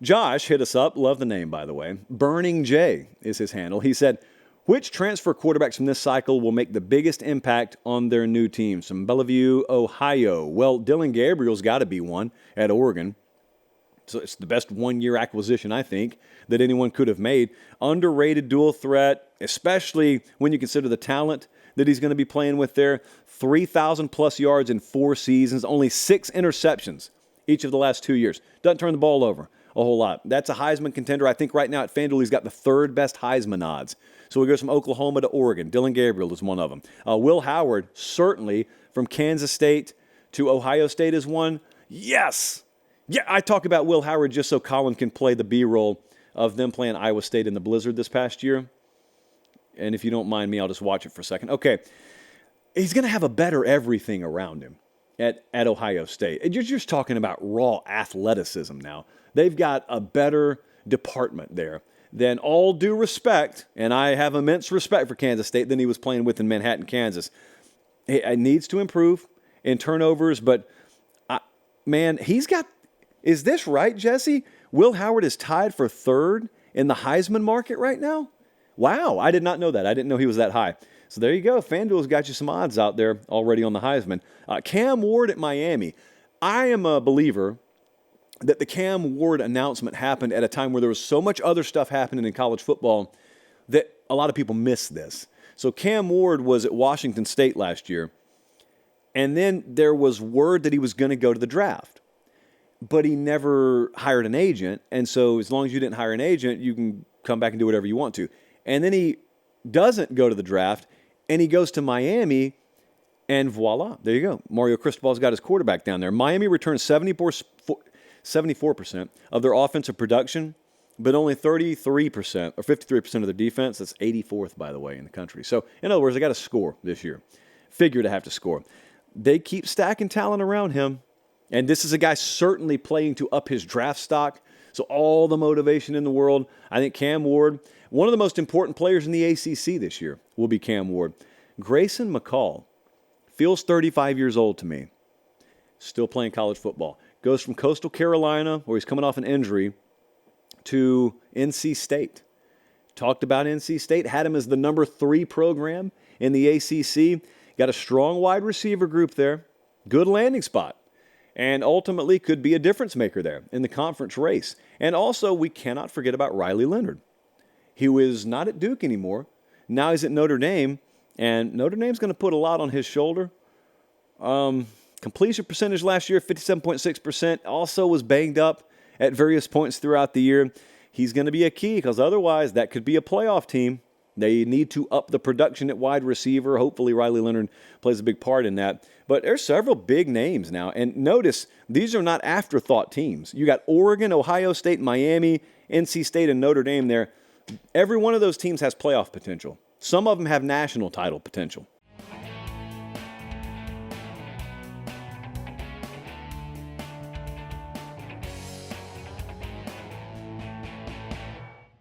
Josh hit us up. Love the name, by the way. Burning J is his handle. He said, which transfer quarterbacks from this cycle will make the biggest impact on their new teams? From Bellevue, Ohio. Well, Dylan Gabriel's got to be one at Oregon. So it's the best one-year acquisition, I think, that anyone could have made. Underrated dual threat, especially when you consider the talent that he's going to be playing with there. 3,000-plus yards in 4 seasons, only 6 interceptions each of the last 2 years. Doesn't turn the ball over a whole lot. That's a Heisman contender. I think right now at FanDuel he's got the 3rd best Heisman odds. So he goes from Oklahoma to Oregon. Dylan Gabriel is one of them. Will Howard, certainly from Kansas State to Ohio State is one. Yes! Yeah, I talk about Will Howard just so Colin can play the B-roll of them playing Iowa State in the blizzard this past year. And if you don't mind me, I'll just watch it for a second. Okay, he's going to have a better everything around him at Ohio State. And you're just talking about raw athleticism now. They've got a better department there than, all due respect, and I have immense respect for Kansas State, than he was playing with in Manhattan, Kansas. It needs to improve in turnovers, but, man, he's got... Is this right, Jesse? Will Howard is tied for 3rd in the Heisman market right now? Wow, I did not know that. I didn't know he was that high. So there you go. FanDuel's got you some odds out there already on the Heisman. Cam Ward at Miami. I am a believer that the Cam Ward announcement happened at a time where there was so much other stuff happening in college football that a lot of people miss this. So Cam Ward was at Washington State last year, and then there was word that he was going to go to the draft. But he never hired an agent, and so as long as you didn't hire an agent, you can come back and do whatever you want to. And then he doesn't go to the draft, and he goes to Miami, and voila, there you go. Mario Cristobal's got his quarterback down there. Miami returns 74% of their offensive production, but only 33% or 53% of their defense. That's 84th, by the way, in the country. So, in other words, they got to score this year. Figure to have to score. They keep stacking talent around him. And this is a guy certainly playing to up his draft stock. So all the motivation in the world. I think Cam Ward, one of the most important players in the ACC this year, will be Cam Ward. Grayson McCall feels 35 years old to me. Still playing college football. Goes from Coastal Carolina, where he's coming off an injury, to NC State. Talked about NC State. Had him as the number 3 program in the ACC. Got a strong wide receiver group there. Good landing spot. And ultimately could be a difference maker there in the conference race. And also, we cannot forget about Riley Leonard. He was not at Duke anymore. Now he's at Notre Dame, and Notre Dame's going to put a lot on his shoulder. Completion percentage last year, 57.6%. Also was banged up at various points throughout the year. He's going to be a key, because otherwise that could be a playoff team. They need to up the production at wide receiver. Hopefully Riley Leonard plays a big part in that. But there's several big names now. And notice, these are not afterthought teams. You got Oregon, Ohio State, Miami, NC State, and Notre Dame there. Every one of those teams has playoff potential. Some of them have national title potential.